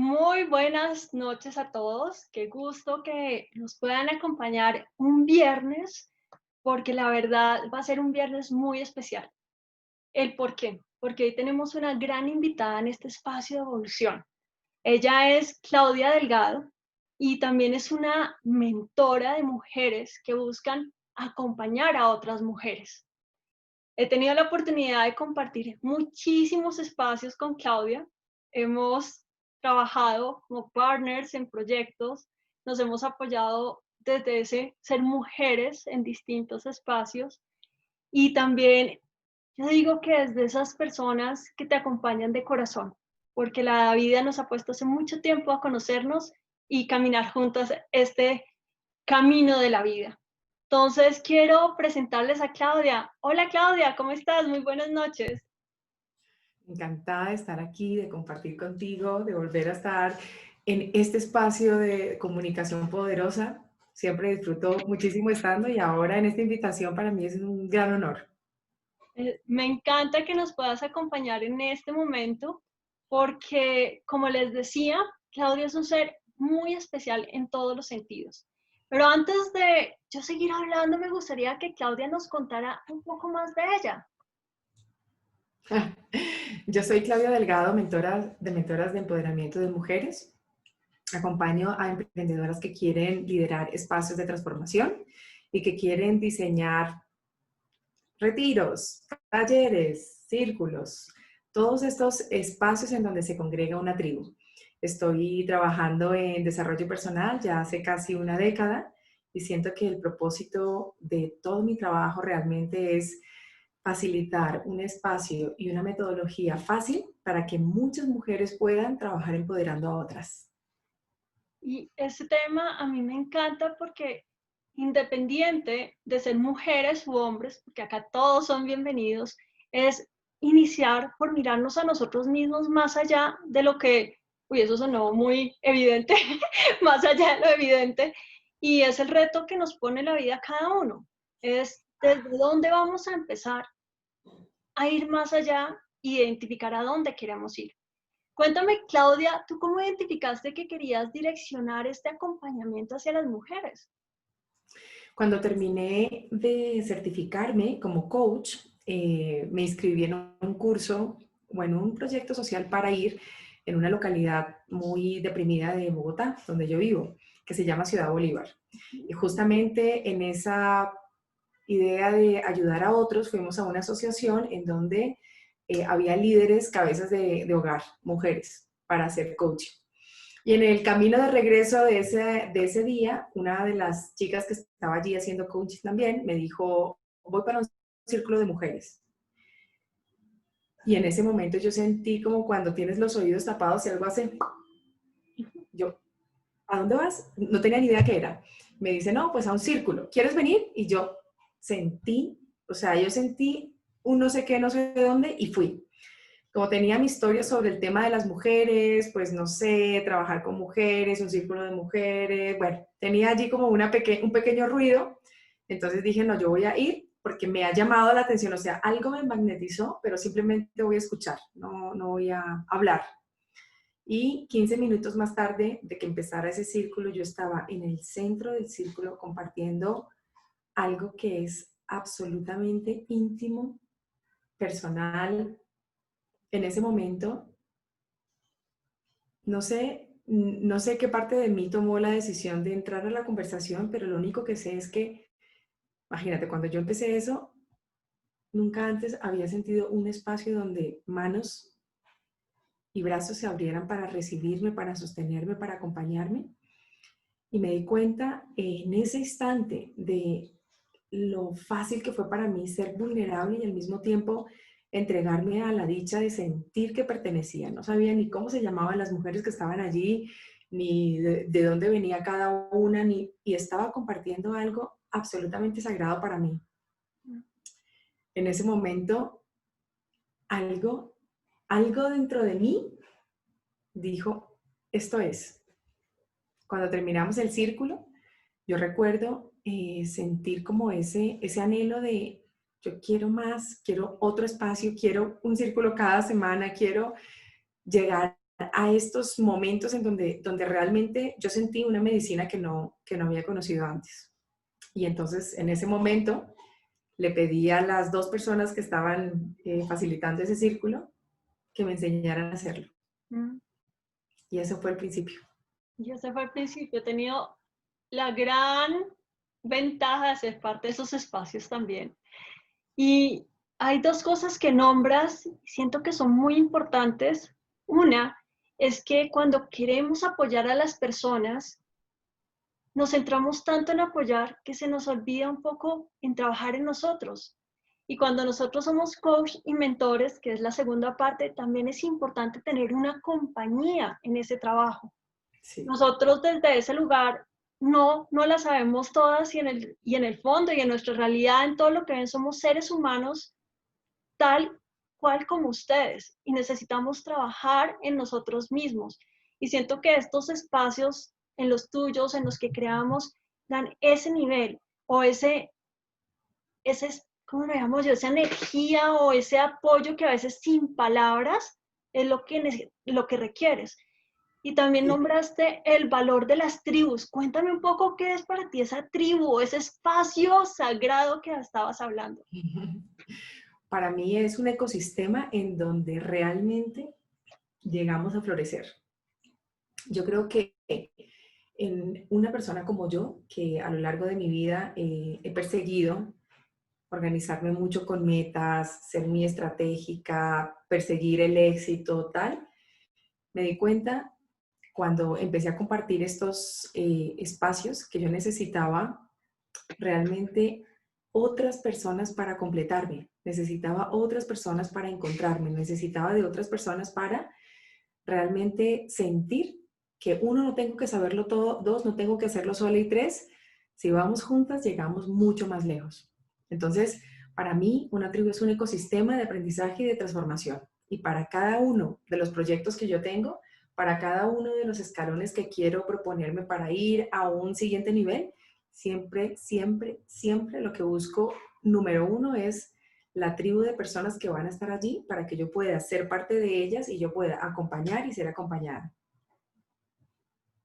Muy buenas noches a todos. Qué gusto que nos puedan acompañar un viernes, porque la verdad va a ser un viernes muy especial. ¿El por qué? Porque hoy tenemos una gran invitada en este espacio de evolución. Ella es Claudia Delgado y también es una mentora de mujeres que buscan acompañar a otras mujeres. He tenido la oportunidad de compartir muchísimos espacios con Claudia. Hemos trabajado como partners en proyectos, nos hemos apoyado desde ese ser mujeres en distintos espacios y también yo digo que es de esas personas que te acompañan de corazón, porque la vida nos ha puesto hace mucho tiempo a conocernos y caminar juntas este camino de la vida. Entonces, quiero presentarles a Claudia. Hola Claudia, ¿cómo estás? Muy buenas noches. Encantada de estar aquí, de compartir contigo, de volver a estar en este espacio de comunicación poderosa. Siempre disfruto muchísimo estando y ahora en esta invitación para mí es un gran honor. Me encanta que nos puedas acompañar en este momento porque, como les decía, Claudia es un ser muy especial en todos los sentidos. Pero antes de yo seguir hablando, me gustaría que Claudia nos contara un poco más de ella. Yo soy Claudia Delgado, mentora de Mentoras de Empoderamiento de Mujeres. Acompaño a emprendedoras que quieren liderar espacios de transformación y que quieren diseñar retiros, talleres, círculos, todos estos espacios en donde se congrega una tribu. Estoy trabajando en desarrollo personal ya hace casi una década y siento que el propósito de todo mi trabajo realmente es facilitar un espacio y una metodología fácil para que muchas mujeres puedan trabajar empoderando a otras. Y ese tema a mí me encanta porque independiente de ser mujeres u hombres, porque acá todos son bienvenidos, es iniciar por mirarnos a nosotros mismos más allá de lo que, uy, eso sonó muy evidente, más allá de lo evidente, y es el reto que nos pone la vida a cada uno, es desde dónde vamos a empezar a ir más allá e identificar a dónde queremos ir. Cuéntame, Claudia, ¿tú cómo identificaste que querías direccionar este acompañamiento hacia las mujeres? Cuando terminé de certificarme como coach, me inscribí en un curso o en un proyecto social para ir en una localidad muy deprimida de Bogotá, donde yo vivo, que se llama Ciudad Bolívar. Y justamente en esa idea de ayudar a otros, fuimos a una asociación en donde había líderes, cabezas de hogar, mujeres, para hacer coaching. Y en el camino de regreso de ese día, una de las chicas que estaba allí haciendo coaching también me dijo, voy para un círculo de mujeres. Y en ese momento yo sentí como cuando tienes los oídos tapados y algo hace, yo, ¿a dónde vas? No tenía ni idea qué era. Me dice, no, pues a un círculo. ¿Quieres venir? Y yo sentí, o sea, yo sentí un no sé qué, no sé de dónde y fui. Como tenía mi historia sobre el tema de las mujeres, pues no sé, trabajar con mujeres, un círculo de mujeres, bueno, tenía allí como un pequeño ruido, entonces dije, no, yo voy a ir porque me ha llamado la atención, o sea, algo me magnetizó, pero simplemente voy a escuchar, no voy a hablar. Y 15 minutos más tarde de que empezara ese círculo, yo estaba en el centro del círculo compartiendo algo que es absolutamente íntimo, personal. En ese momento no sé qué parte de mí tomó la decisión de entrar a la conversación, pero lo único que sé es que, imagínate, cuando yo empecé eso, nunca antes había sentido un espacio donde manos y brazos se abrieran para recibirme, para sostenerme, para acompañarme. Y me di cuenta en ese instante de lo fácil que fue para mí ser vulnerable y al mismo tiempo entregarme a la dicha de sentir que pertenecía. No sabía ni cómo se llamaban las mujeres que estaban allí, ni de dónde venía cada una, y estaba compartiendo algo absolutamente sagrado para mí. En ese momento, algo, algo dentro de mí dijo, esto es. Cuando terminamos el círculo, yo recuerdo sentir como ese anhelo de yo quiero más, quiero otro espacio, quiero un círculo cada semana, quiero llegar a estos momentos en donde realmente yo sentí una medicina que no había conocido antes. Y entonces en ese momento le pedí a las dos personas que estaban facilitando ese círculo que me enseñaran a hacerlo. Mm. Y eso fue el principio. Y ese fue el principio. He tenido la gran ventaja de ser parte de esos espacios también. Y hay dos cosas que nombras, y siento que son muy importantes. Una es que cuando queremos apoyar a las personas, nos centramos tanto en apoyar que se nos olvida un poco en trabajar en nosotros. Y cuando nosotros somos coach y mentores, que es la segunda parte, también es importante tener una compañía en ese trabajo. Sí. Nosotros desde ese lugar no la sabemos todas y en el fondo y en nuestra realidad, en todo lo que ven, somos seres humanos tal cual como ustedes y necesitamos trabajar en nosotros mismos. Y siento que estos espacios en los tuyos, en los que creamos, dan ese nivel o ¿cómo lo llamamos yo? Esa energía o ese apoyo que a veces sin palabras es lo que requieres. Y también Sí. nombraste el valor de las tribus. Cuéntame un poco qué es para ti esa tribu, ese espacio sagrado que estabas hablando. Para mí es un ecosistema en donde realmente llegamos a florecer. Yo creo que en una persona como yo, que a lo largo de mi vida he perseguido organizarme mucho con metas, ser muy estratégica, perseguir el éxito, tal, me di cuenta cuando empecé a compartir estos espacios que yo necesitaba realmente otras personas para completarme, necesitaba otras personas para encontrarme, necesitaba de otras personas para realmente sentir que uno, no tengo que saberlo todo, dos, no tengo que hacerlo sola y tres, si vamos juntas llegamos mucho más lejos. Entonces, para mí, una tribu es un ecosistema de aprendizaje y de transformación. Y para cada uno de los proyectos que yo tengo, para cada uno de los escalones que quiero proponerme para ir a un siguiente nivel, siempre, siempre, siempre lo que busco, número uno, es la tribu de personas que van a estar allí para que yo pueda ser parte de ellas y yo pueda acompañar y ser acompañada.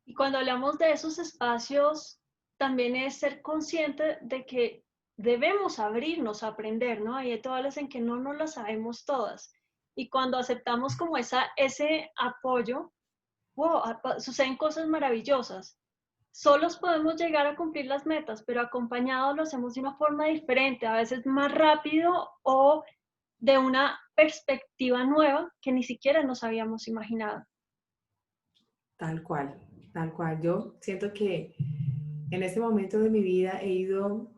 Y cuando hablamos de esos espacios, también es ser consciente de que debemos abrirnos a aprender, ¿no? Hay todas en que no nos las sabemos todas. Y cuando aceptamos como ese apoyo, wow, suceden cosas maravillosas. Solos podemos llegar a cumplir las metas, pero acompañados lo hacemos de una forma diferente, a veces más rápido o de una perspectiva nueva que ni siquiera nos habíamos imaginado. Tal cual, tal cual. Yo siento que en este momento de mi vida he ido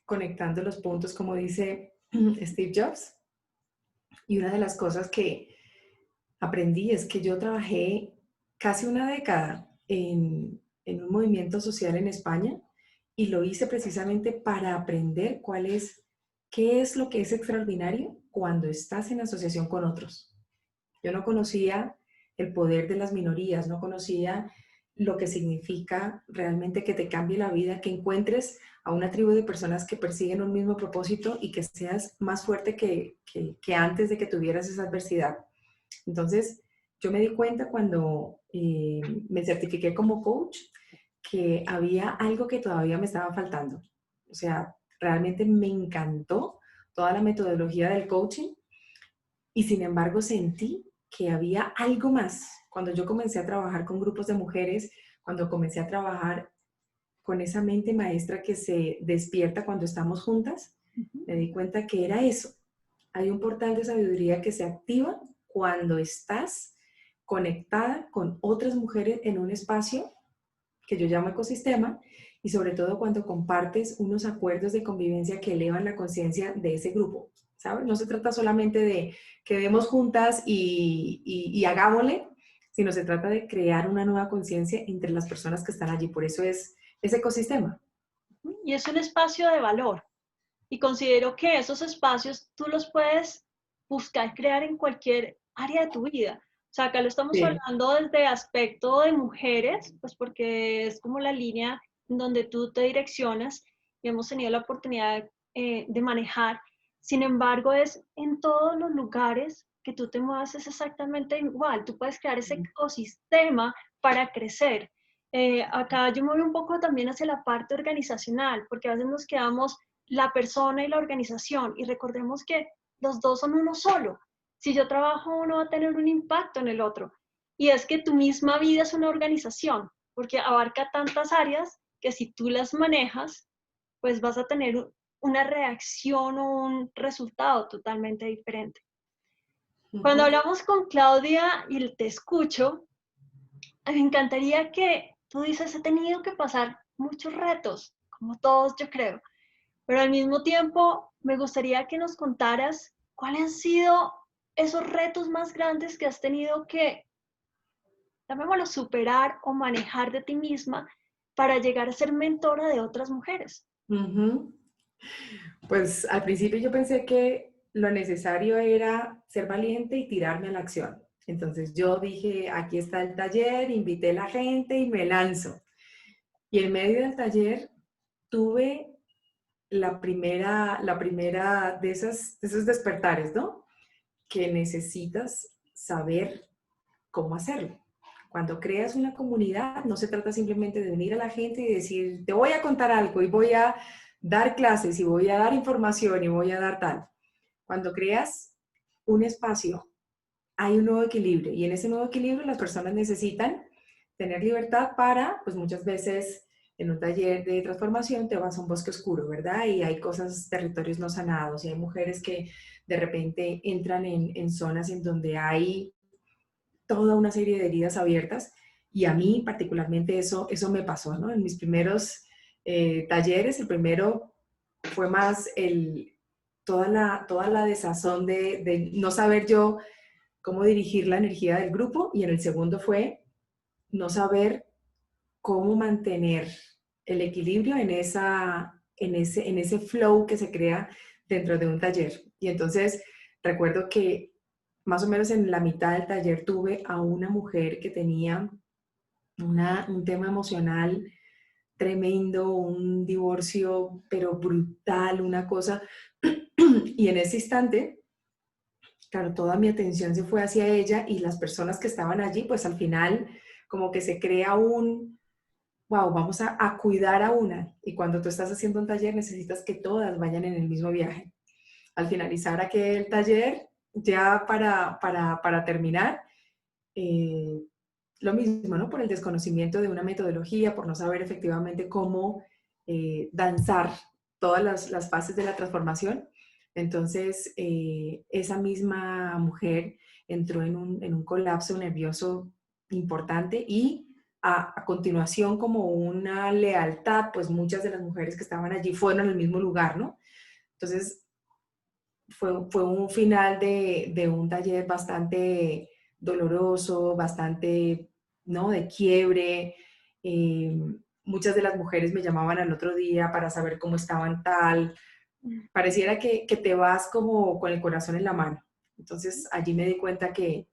conectando los puntos, como dice Steve Jobs. Y una de las cosas que aprendí es que yo trabajé casi una década en un movimiento social en España y lo hice precisamente para aprender qué es lo que es extraordinario cuando estás en asociación con otros. Yo no conocía el poder de las minorías, no conocía lo que significa realmente que te cambie la vida, que encuentres a una tribu de personas que persiguen un mismo propósito y que seas más fuerte que antes de que tuvieras esa adversidad. Entonces, yo me di cuenta cuando me certifiqué como coach que había algo que todavía me estaba faltando. O sea, realmente me encantó toda la metodología del coaching y sin embargo sentí que había algo más. Cuando yo comencé a trabajar con grupos de mujeres, cuando comencé a trabajar con esa mente maestra que se despierta cuando estamos juntas, me di cuenta que era eso. Hay un portal de sabiduría que se activa cuando estás conectada con otras mujeres en un espacio que yo llamo ecosistema y sobre todo cuando compartes unos acuerdos de convivencia que elevan la conciencia de ese grupo, ¿sabes? No se trata solamente de quedemos juntas y hagámosle, sino se trata de crear una nueva conciencia entre las personas que están allí. Por eso es ese ecosistema. Y es un espacio de valor. Y considero que esos espacios tú los puedes buscar crear en cualquier área de tu vida. O sea, acá lo estamos Sí. hablando desde aspecto de mujeres, pues porque es como la línea en donde tú te direccionas y hemos tenido la oportunidad de manejar. Sin embargo, es en todos los lugares que tú te muevas es exactamente igual. Tú puedes crear ese ecosistema para crecer. Acá yo me voy un poco también hacia la parte organizacional, porque a veces nos quedamos la persona y la organización, y recordemos que los dos son uno solo. Si yo trabajo, uno va a tener un impacto en el otro. Y es que tu misma vida es una organización, porque abarca tantas áreas que si tú las manejas, pues vas a tener una reacción o un resultado totalmente diferente. Cuando Ujú. hablamos con Claudia y te escucho, me encantaría que tú dices, he tenido que pasar muchos retos, como todos yo creo, pero al mismo tiempo me gustaría que nos contaras cuáles han sido esos retos más grandes que has tenido que, llamémoslo, superar o manejar de ti misma para llegar a ser mentora de otras mujeres. Ujú. Pues al principio yo pensé que lo necesario era ser valiente y tirarme a la acción. Entonces yo dije, aquí está el taller, invité a la gente y me lanzo. Y en medio del taller tuve la primera de esos despertares, ¿no? Que necesitas saber cómo hacerlo. Cuando creas una comunidad, no se trata simplemente de unir a la gente y decir, te voy a contar algo y voy a dar clases y voy a dar información y voy a dar tal. Cuando creas un espacio, hay un nuevo equilibrio y en ese nuevo equilibrio las personas necesitan tener libertad para, pues muchas veces en un taller de transformación te vas a un bosque oscuro, ¿verdad? Y hay cosas, territorios no sanados y hay mujeres que de repente entran en zonas en donde hay toda una serie de heridas abiertas y a mí particularmente eso me pasó, ¿no? En mis primeros talleres, el primero fue más toda la desazón de no saber yo cómo dirigir la energía del grupo y en el segundo fue no saber cómo mantener el equilibrio en ese flow que se crea dentro de un taller. Y entonces recuerdo que más o menos en la mitad del taller tuve a una mujer que tenía un tema emocional tremendo, un divorcio pero brutal, una cosa. Y en ese instante, claro, toda mi atención se fue hacia ella y las personas que estaban allí, pues al final como que se crea wow, vamos a cuidar a una. Y cuando tú estás haciendo un taller necesitas que todas vayan en el mismo viaje. Al finalizar aquel taller, ya para terminar, eh, lo mismo, ¿no? Por el desconocimiento de una metodología, por no saber efectivamente cómo danzar todas las fases de la transformación. Entonces, esa misma mujer entró en un colapso nervioso importante y a continuación, como una lealtad, pues muchas de las mujeres que estaban allí fueron al mismo lugar, ¿no? Entonces, fue un final de un taller bastante doloroso, bastante, ¿no? De quiebre. Eh, Muchas de las mujeres me llamaban al otro día para saber cómo estaban tal. Pareciera que te vas como con el corazón en la mano. Entonces allí me di cuenta que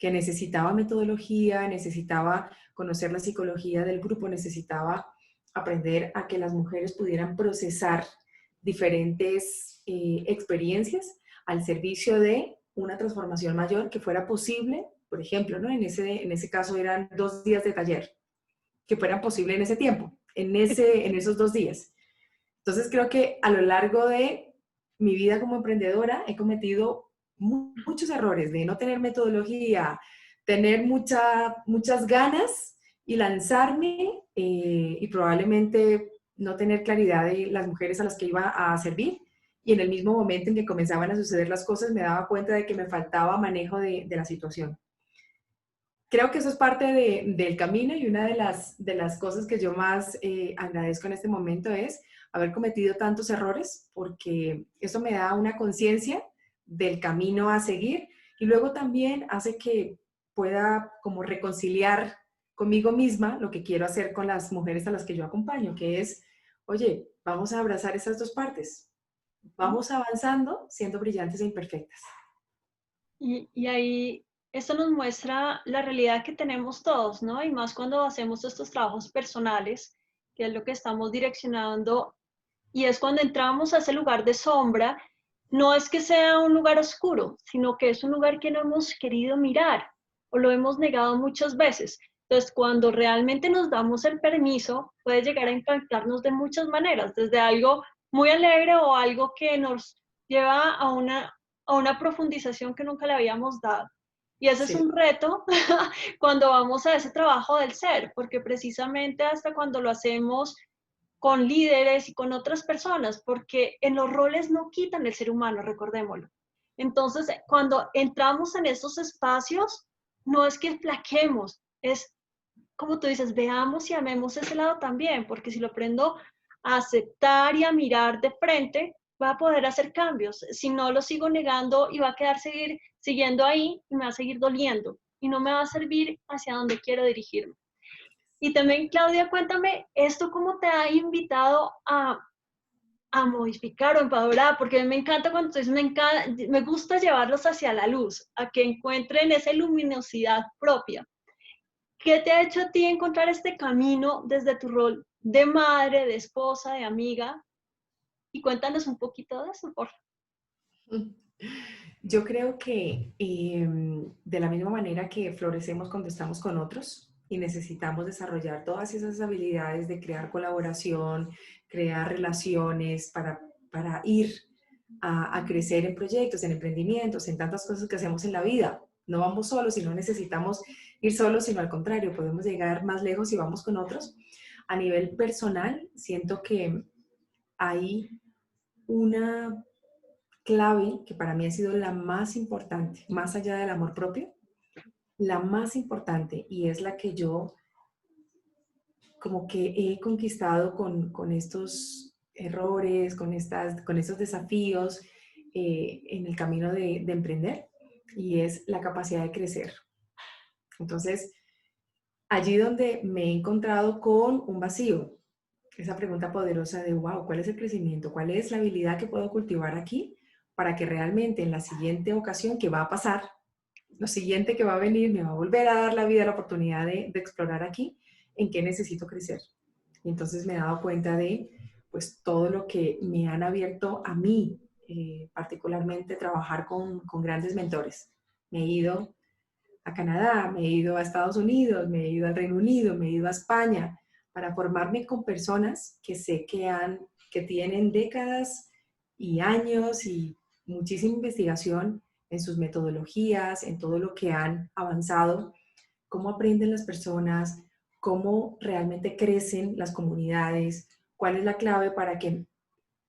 necesitaba metodología, necesitaba conocer la psicología del grupo, necesitaba aprender a que las mujeres pudieran procesar diferentes experiencias al servicio de una transformación mayor que fuera posible, por ejemplo, ¿no? En ese caso eran 2 días de taller, que fueran posible en ese tiempo, en esos 2 días. Entonces creo que a lo largo de mi vida como emprendedora he cometido muchos errores de no tener metodología, tener muchas ganas y lanzarme y probablemente no tener claridad de las mujeres a las que iba a servir. Y en el mismo momento en que comenzaban a suceder las cosas me daba cuenta de que me faltaba manejo de la situación. Creo que eso es parte del camino y una de las cosas que yo más agradezco en este momento es haber cometido tantos errores porque eso me da una conciencia del camino a seguir y luego también hace que pueda como reconciliar conmigo misma lo que quiero hacer con las mujeres a las que yo acompaño, que es, oye, vamos a abrazar esas dos partes, vamos avanzando siendo brillantes e imperfectas. Y ahí esto nos muestra la realidad que tenemos todos, ¿no? Y más cuando hacemos estos trabajos personales, que es lo que estamos direccionando, y es cuando entramos a ese lugar de sombra no es que sea un lugar oscuro, sino que es un lugar que no hemos querido mirar o lo hemos negado muchas veces. Entonces, cuando realmente nos damos el permiso, puede llegar a impactarnos de muchas maneras, desde algo muy alegre o algo que nos lleva a una profundización que nunca le habíamos dado. Y ese es Sí. un reto cuando vamos a ese trabajo del ser, porque precisamente hasta cuando lo hacemos con líderes y con otras personas, porque en los roles no quitan el ser humano, recordémoslo. Entonces, cuando entramos en esos espacios, no es que flaquemos, es como tú dices, veamos y amemos ese lado también, porque si lo aprendo a aceptar y a mirar de frente, va a poder hacer cambios. Si no, lo sigo negando y va a quedar siguiendo ahí y me va a seguir doliendo y no me va a servir hacia donde quiero dirigirme. Y también, Claudia, cuéntame, ¿esto cómo te ha invitado a modificar o empoderar? Porque a mí me encanta cuando tú dices, me gusta llevarlos hacia la luz, a que encuentren esa luminosidad propia. ¿Qué te ha hecho a ti encontrar este camino desde tu rol de madre, de esposa, de amiga? Y cuéntanos un poquito de eso, por favor. Yo creo que de la misma manera que florecemos cuando estamos con otros y necesitamos desarrollar todas esas habilidades de crear colaboración, crear relaciones para ir a crecer en proyectos, en emprendimientos, en tantas cosas que hacemos en la vida. No vamos solos y no necesitamos ir solos, sino al contrario, podemos llegar más lejos si vamos con otros. A nivel personal, siento que hay una clave que para mí ha sido la más importante, más allá del amor propio, la más importante y es la que yo como que he conquistado con estos errores, con estos desafíos en el camino de emprender y es la capacidad de crecer. Entonces, allí donde me he encontrado con un vacío, esa pregunta poderosa de, wow, ¿cuál es el crecimiento? ¿Cuál es la habilidad que puedo cultivar aquí para que realmente en la siguiente ocasión que va a pasar, lo siguiente que va a venir, me va a volver a dar la vida la oportunidad de explorar aquí, en qué necesito crecer? Y entonces me he dado cuenta de, pues, todo lo que me han abierto a mí, particularmente trabajar con grandes mentores. Me he ido a Canadá, me he ido a Estados Unidos, me he ido al Reino Unido, me he ido a España, para formarme con personas que sé que tienen décadas y años y muchísima investigación en sus metodologías, en todo lo que han avanzado, cómo aprenden las personas, cómo realmente crecen las comunidades, cuál es la clave para que,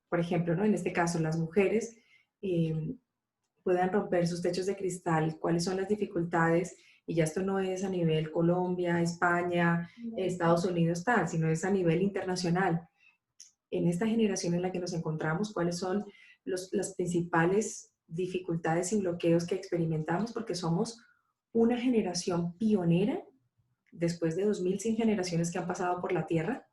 por ejemplo, ¿no? En este caso, las mujeres eh, puedan romper sus techos de cristal, cuáles son las dificultades, y ya esto no es a nivel Colombia, España, Estados Unidos, tal, sino es a nivel internacional. En esta generación en la que nos encontramos, cuáles son las principales dificultades y bloqueos que experimentamos, porque somos una generación pionera después de 2100 generaciones que han pasado por la Tierra.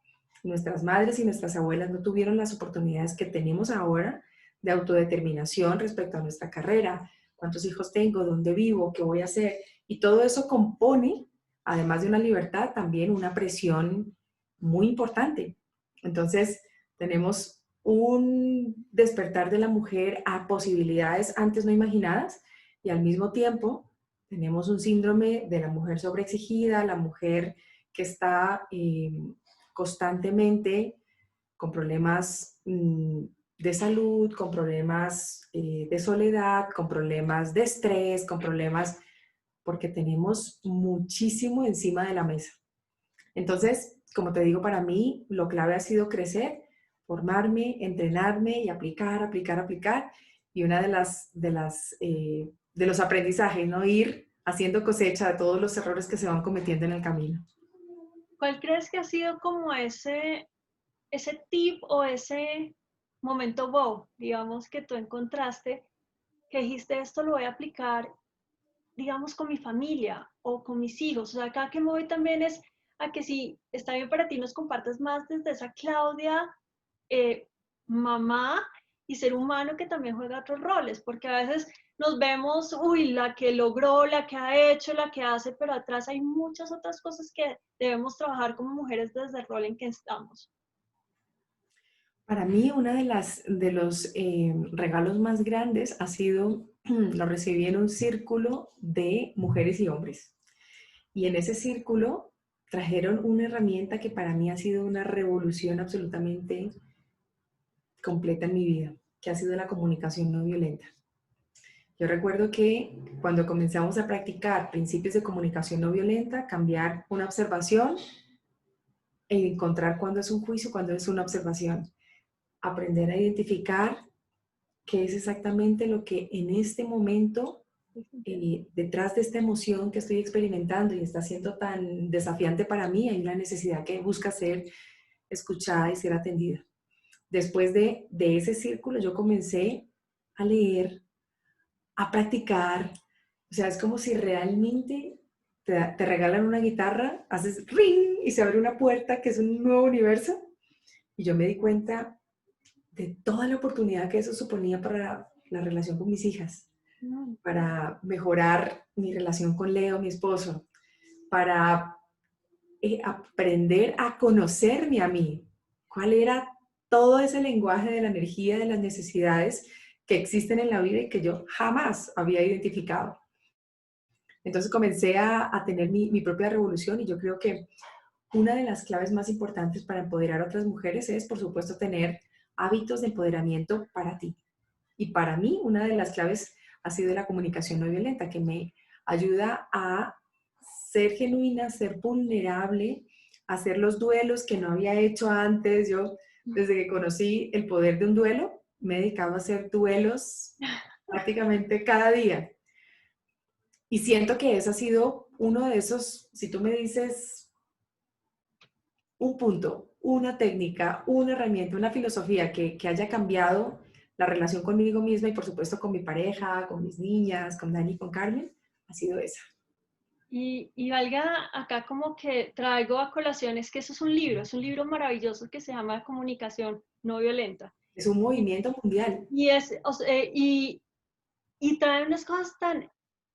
Nuestras madres y nuestras abuelas no tuvieron las oportunidades que tenemos ahora de autodeterminación respecto a nuestra carrera, cuántos hijos tengo, dónde vivo, qué voy a hacer. Y todo eso compone, además de una libertad, también una presión muy importante. Entonces, tenemos un despertar de la mujer a posibilidades antes no imaginadas y al mismo tiempo tenemos un síndrome de la mujer sobreexigida, la mujer que está constantemente con problemas de salud, con problemas de soledad, con problemas de estrés, con problemas, porque tenemos muchísimo encima de la mesa. Entonces, como te digo, para mí lo clave ha sido crecer, formarme, entrenarme y aplicar, aplicar, aplicar. Y una de los aprendizajes, ¿no? Ir haciendo cosecha de todos los errores que se van cometiendo en el camino. ¿Cuál crees que ha sido como ese tip o ese momento wow, digamos, que tú encontraste, que dijiste, esto lo voy a aplicar, digamos, con mi familia o con mis hijos? O sea, acá que me voy también es a que si está bien para ti, nos compartas más desde esa Claudia, eh, mamá y ser humano que también juega otros roles, porque a veces nos vemos, uy, la que logró, la que ha hecho, la que hace, pero atrás hay muchas otras cosas que debemos trabajar como mujeres desde el rol en que estamos. Para mí, uno de los regalos más grandes ha sido, lo recibí en un círculo de mujeres y hombres. Y en ese círculo trajeron una herramienta que para mí ha sido una revolución absolutamente completa en mi vida, que ha sido la comunicación no violenta. Yo recuerdo que cuando comenzamos a practicar principios de comunicación no violenta, cambiar una observación e encontrar cuándo es un juicio, cuándo es una observación, aprender a identificar qué es exactamente lo que en este momento, detrás de esta emoción que estoy experimentando y está siendo tan desafiante para mí, hay una necesidad que busca ser escuchada y ser atendida. Después de ese círculo yo comencé a leer, a practicar. O sea, es como si realmente te regalan una guitarra, haces ring y se abre una puerta que es un nuevo universo. Y yo me di cuenta de toda la oportunidad que eso suponía para la relación con mis hijas, para mejorar mi relación con Leo, mi esposo, para aprender a conocerme a mí, cuál era todo ese lenguaje de la energía, de las necesidades que existen en la vida y que yo jamás había identificado. Entonces comencé a tener mi propia revolución y yo creo que una de las claves más importantes para empoderar a otras mujeres es, por supuesto, tener hábitos de empoderamiento para ti. Y para mí, una de las claves ha sido la comunicación no violenta, que me ayuda a ser genuina, ser vulnerable, hacer los duelos que no había hecho antes. Yo, desde que conocí el poder de un duelo, me he dedicado a hacer duelos prácticamente cada día. Y siento que ese ha sido uno de esos, si tú me dices un punto, una técnica, una herramienta, una filosofía que haya cambiado la relación conmigo misma y por supuesto con mi pareja, con mis niñas, con Dani y con Carmen, ha sido esa. Y valga acá como que traigo a colación, es que eso es un libro maravilloso que se llama Comunicación no violenta. Es un movimiento mundial. Y, o sea, y trae unas cosas tan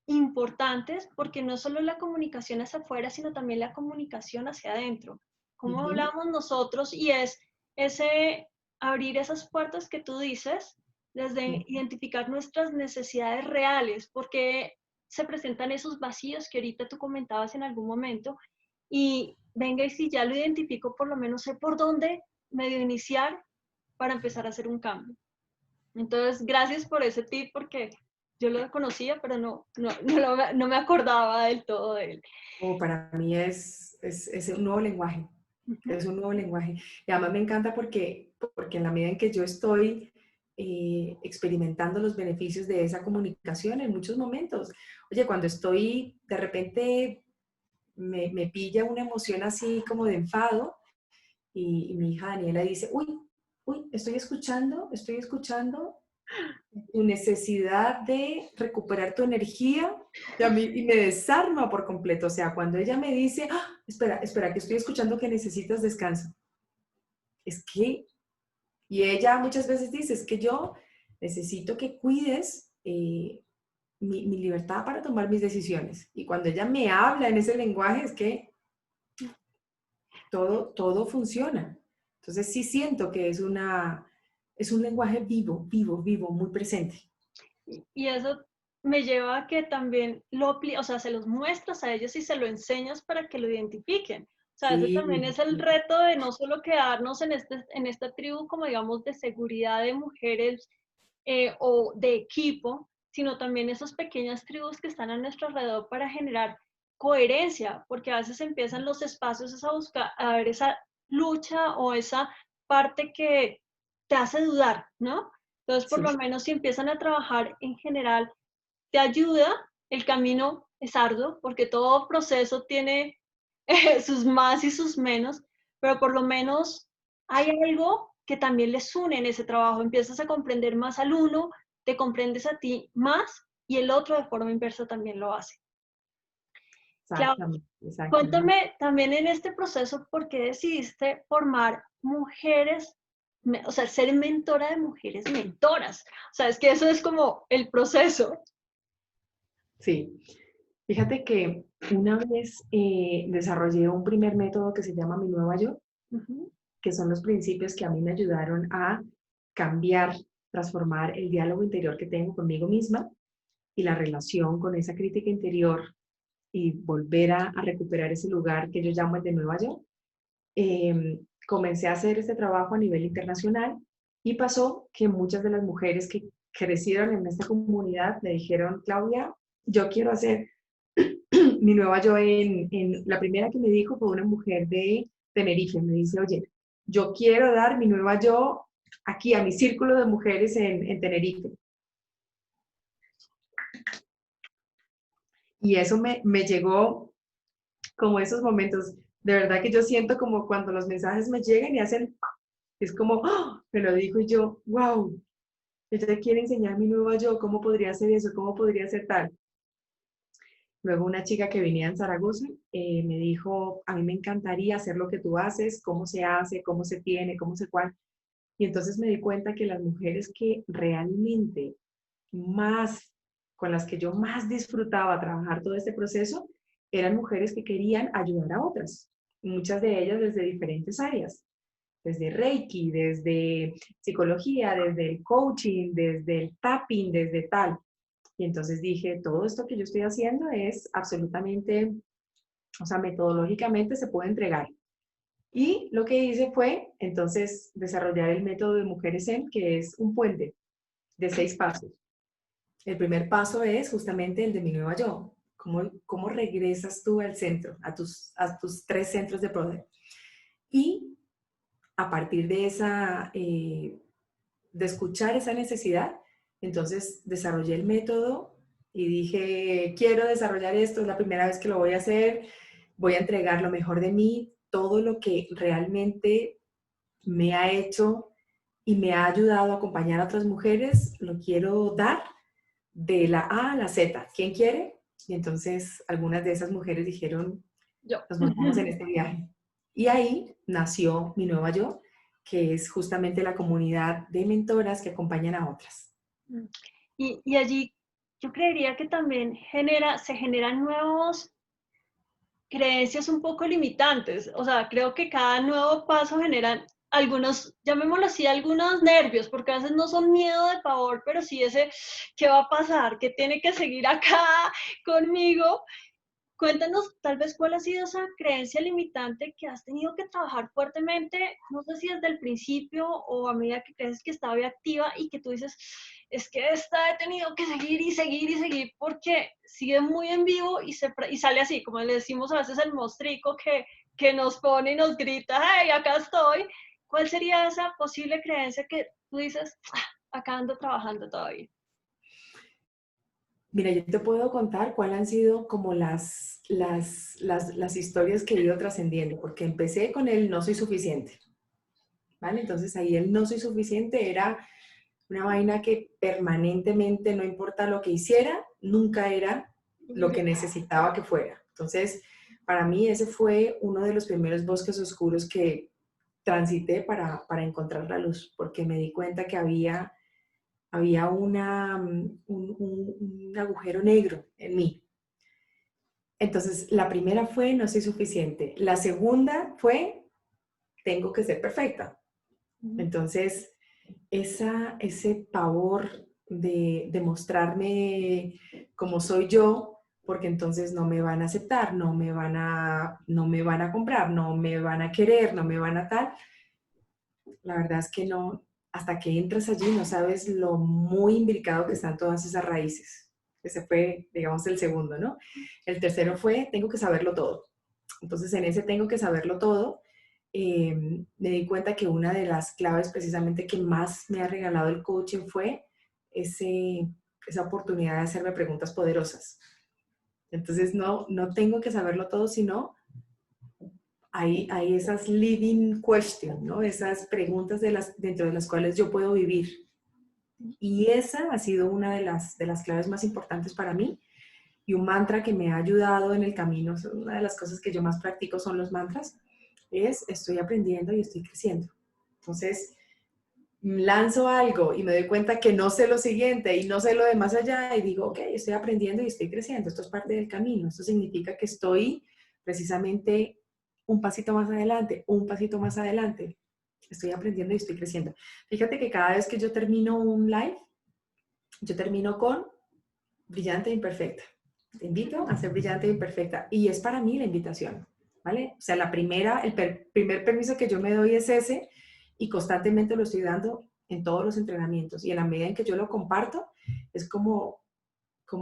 importantes porque no solo la comunicación hacia afuera, sino también la comunicación hacia adentro. Cómo hablamos nosotros y es ese abrir esas puertas que tú dices, desde identificar nuestras necesidades reales, porque se presentan esos vacíos que ahorita tú comentabas en algún momento y venga y si ya lo identifico, por lo menos sé por dónde medio iniciar para empezar a hacer un cambio. Entonces, gracias por ese tip porque yo lo conocía, pero no me acordaba del todo de él. Oh, para mí es un nuevo lenguaje. Es un nuevo lenguaje. Y además me encanta porque en la medida en que yo estoy experimentando los beneficios de esa comunicación en muchos momentos. Oye, cuando estoy, de repente me pilla una emoción así como de enfado y mi hija Daniela dice, uy, estoy escuchando tu necesidad de recuperar tu energía y me desarma por completo. O sea, cuando ella me dice, espera, que estoy escuchando que necesitas descanso. Es que, y ella muchas veces dice, es que yo necesito que cuides mi libertad para tomar mis decisiones. Y cuando ella me habla en ese lenguaje, es que todo funciona. Entonces sí siento que es un lenguaje vivo, muy presente. Y eso me lleva a que también o sea, se los muestras a ellos y se lo enseñas para que lo identifiquen. O sea, eso también Sí, es el reto de no solo quedarnos en esta tribu como digamos de seguridad de mujeres o de equipo, sino también esas pequeñas tribus que están a nuestro alrededor para generar coherencia, porque a veces empiezan los espacios a buscar, a ver esa lucha o esa parte que te hace dudar, ¿no? Entonces, por sí, lo menos si empiezan a trabajar en general, te ayuda, el camino es arduo, porque todo proceso tiene sus más y sus menos, pero por lo menos hay algo que también les une en ese trabajo. Empiezas a comprender más al uno, te comprendes a ti más y el otro de forma inversa también lo hace. Clau, exactamente. cuéntame también en este proceso por qué decidiste formar mujeres, o sea, ser mentora de mujeres mentoras. O sea, es que eso es como el proceso. Sí, fíjate que una vez desarrollé un primer método que se llama Mi Nueva Yo, Ujú. que son los principios que a mí me ayudaron a cambiar, transformar el diálogo interior que tengo conmigo misma y la relación con esa crítica interior y volver a recuperar ese lugar que yo llamo el de Nueva York. Comencé a hacer este trabajo a nivel internacional y pasó que muchas de las mujeres que crecieron en esta comunidad me dijeron, Claudia, yo quiero hacer mi nueva yo la primera que me dijo fue una mujer de Tenerife, me dice, oye, yo quiero dar mi nueva yo aquí a mi círculo de mujeres en Tenerife. Y eso me llegó como esos momentos, de verdad que yo siento como cuando los mensajes me llegan y hacen, es como, ¡oh! Me lo dijo y yo, wow, ella quiere enseñar mi nueva yo, ¿cómo podría hacer eso? ¿Cómo podría ser tal? Luego una chica que venía en Zaragoza me dijo, a mí me encantaría hacer lo que tú haces, cómo se hace, cómo se tiene, cómo se cuál. Y entonces me di cuenta que las mujeres que realmente más, con las que yo más disfrutaba trabajar todo este proceso, eran mujeres que querían ayudar a otras. Muchas de ellas desde diferentes áreas, desde Reiki, desde psicología, desde el coaching, desde el tapping, desde tal. Y entonces dije, todo esto que yo estoy haciendo es absolutamente, o sea, metodológicamente se puede entregar. Y lo que hice fue, entonces, desarrollar el método de Mujeres Zen, que es un puente de 6 pasos. El primer paso es justamente el de mi nueva yo. ¿Cómo regresas tú al centro, a tus 3 centros de poder? Y a partir de de escuchar esa necesidad, entonces desarrollé el método y dije, quiero desarrollar esto, es la primera vez que lo voy a hacer, voy a entregar lo mejor de mí, todo lo que realmente me ha hecho y me ha ayudado a acompañar a otras mujeres, lo quiero dar de la A a la Z. ¿Quién quiere? Y entonces algunas de esas mujeres dijeron, Yo. nos montamos en este viaje. Y ahí nació mi nueva yo, que es justamente la comunidad de mentoras que acompañan a otras. Y allí yo creería que también se generan nuevos creencias un poco limitantes. O sea, creo que cada nuevo paso genera algunos, llamémoslo así, algunos nervios, porque a veces no son miedo de pavor, pero sí ese, ¿qué va a pasar? ¿Qué tiene que seguir acá conmigo? Cuéntanos tal vez cuál ha sido esa creencia limitante que has tenido que trabajar fuertemente, no sé si desde el principio o a medida que crees que estaba activa y que tú dices, es que esta he tenido que seguir y seguir y seguir porque sigue muy en vivo y sale así, como le decimos a veces el mostrico que nos pone y nos grita, hey, acá estoy. ¿Cuál sería esa posible creencia que tú dices, acá ando trabajando todavía? Mira, yo te puedo contar cuáles han sido como las historias que he ido trascendiendo, porque empecé con el no soy suficiente, ¿vale? Entonces ahí el no soy suficiente era una vaina que permanentemente, no importa lo que hiciera, nunca era lo que necesitaba que fuera. Entonces, para mí ese fue uno de los primeros bosques oscuros que transité para encontrar la luz, porque me di cuenta que había un agujero negro en mí. Entonces, la primera fue no soy suficiente. La segunda fue tengo que ser perfecta. Entonces, ese pavor de mostrarme como soy yo, porque entonces no me van a aceptar, no me van a comprar, no me van a querer, no me van a tal. La verdad es que no, hasta que entras allí no sabes lo muy imbricado que están todas esas raíces. Ese fue, digamos, el segundo, ¿no? El tercero fue, tengo que saberlo todo. Entonces, en ese tengo que saberlo todo, me di cuenta que una de las claves precisamente que más me ha regalado el coaching fue esa oportunidad de hacerme preguntas poderosas. Entonces, no tengo que saberlo todo, sino hay esas living questions, ¿no? Esas preguntas dentro de las cuales yo puedo vivir. Y esa ha sido una de las claves más importantes para mí y un mantra que me ha ayudado en el camino. Una de las cosas que yo más practico son los mantras, es estoy aprendiendo y estoy creciendo. Entonces, lanzo algo y me doy cuenta que no sé lo siguiente y no sé lo de más allá y digo, ok, estoy aprendiendo y estoy creciendo. Esto es parte del camino. Esto significa que estoy precisamente un pasito más adelante, un pasito más adelante. estoy aprendiendo y estoy creciendo. Fíjate que cada vez que yo termino un live, yo termino con brillante e imperfecta. Te invito a ser brillante e imperfecta. Y es para mí la invitación, ¿vale? O sea, el primer permiso que yo me doy es ese y constantemente lo estoy dando en todos los entrenamientos. Y en la medida en que yo lo comparto, es como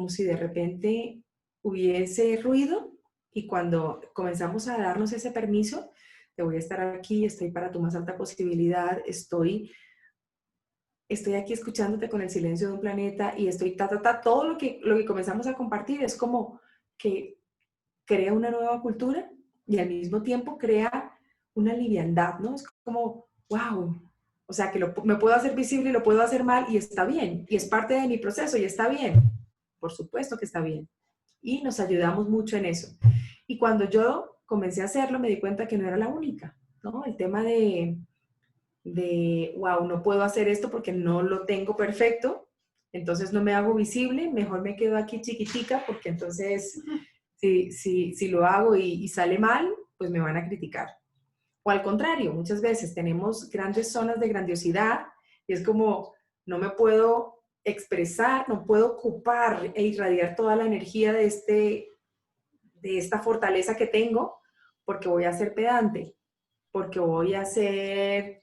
si de repente hubiese ruido y cuando comenzamos a darnos ese permiso, te voy a estar aquí, estoy para tu más alta posibilidad, estoy aquí escuchándote con el silencio de un planeta y estoy todo lo que comenzamos a compartir es como que crea una nueva cultura y al mismo tiempo crea una liviandad, ¿no? Es como, wow, o sea, que me puedo hacer visible y lo puedo hacer mal y está bien, y es parte de mi proceso y está bien, por supuesto que está bien. Y nos ayudamos mucho en eso. Y cuando yo comencé a hacerlo, me di cuenta que no era la única, ¿no? El tema wow, no puedo hacer esto porque no lo tengo perfecto, entonces no me hago visible, mejor me quedo aquí chiquitica porque entonces si lo hago y sale mal, pues me van a criticar. O al contrario, muchas veces tenemos grandes zonas de grandiosidad y es como, no me puedo expresar, no puedo ocupar e irradiar toda la energía de esta fortaleza que tengo porque voy a ser pedante, porque voy a ser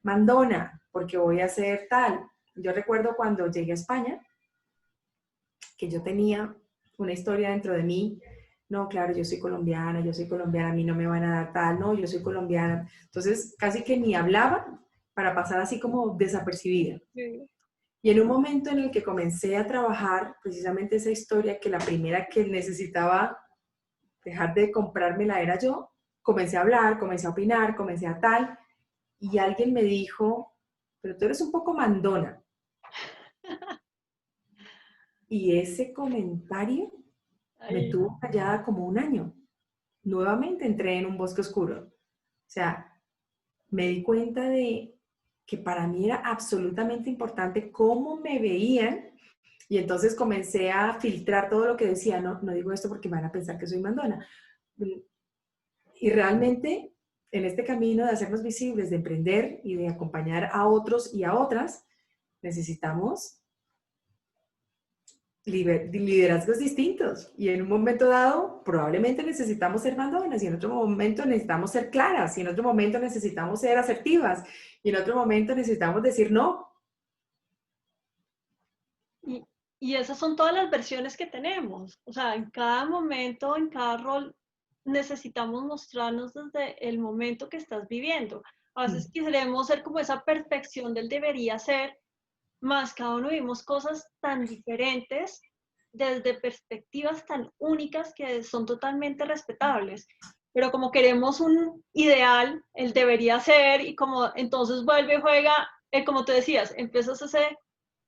mandona, porque voy a ser tal. Yo recuerdo cuando llegué a España, que yo tenía una historia dentro de mí. No, claro, yo soy colombiana, a mí no me van a dar tal, no, yo soy colombiana. Entonces, casi que ni hablaba para pasar así como desapercibida. Sí. Y en un momento en el que comencé a trabajar precisamente esa historia, que la primera que necesitaba dejar de comprármela era yo, comencé a hablar, comencé a opinar, comencé a tal, y alguien me dijo, pero tú eres un poco mandona. Y ese comentario me Ay, tuvo callada como un año. Nuevamente entré en un bosque oscuro. O sea, me di cuenta de que para mí era absolutamente importante cómo me veían y entonces comencé a filtrar todo lo que decía. No, no digo esto porque van a pensar que soy mandona. Y realmente en este camino de hacernos visibles, de emprender y de acompañar a otros y a otras, necesitamos liderazgos distintos y en un momento dado probablemente necesitamos ser mandonas y en otro momento necesitamos ser claras y en otro momento necesitamos ser asertivas y en otro momento necesitamos decir no. Y, y esas son todas las versiones que tenemos. O sea, en cada momento, en cada rol, necesitamos mostrarnos desde el momento que estás viviendo. A veces queremos ser como esa perfección del debería ser, más cada uno vimos cosas tan diferentes desde perspectivas tan únicas que son totalmente respetables. Pero como queremos un ideal, el debería ser, y como entonces vuelve, juega, como te decías, empiezas